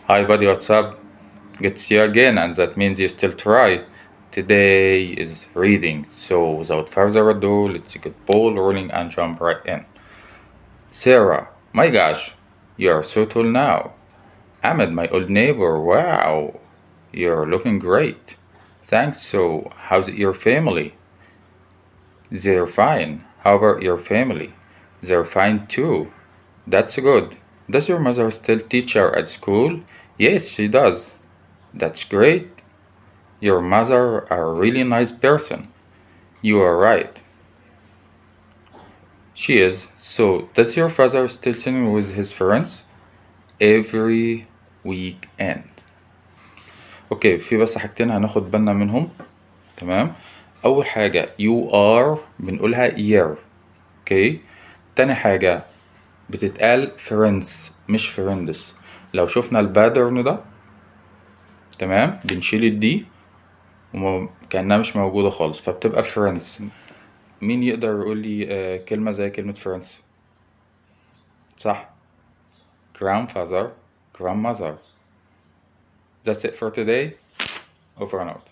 Hi buddy, what's up? Good to see you again, and that means you still try. Today is reading, so without further ado, let's get ball rolling and jump right in. Sarah, my gosh, you're so tall now. Ahmed, my old neighbor, wow, you're looking great. Thanks, so how's your family? They're fine. How about your family? They're fine too. That's good. Does your mother still teach you at school? Yes, she does. That's great. Your mother a really nice person. You are right. She is. So, does your father still sing with his friends? Every weekend. اوكي، في بس حاجتين هناخد بالنا منهم. تمام. اول حاجة you are بنقولها year. اوكي. تاني حاجة بتتقال friends مش friends. لو شفنا الباترن ده، تمام، بنشيل الدي كأنها مش موجودة خالص فبتبقى friends. مين يقدر يقول لي كلمة زي كلمة friends؟ صح. grandfather, grandmother. That's it for today. Over and out.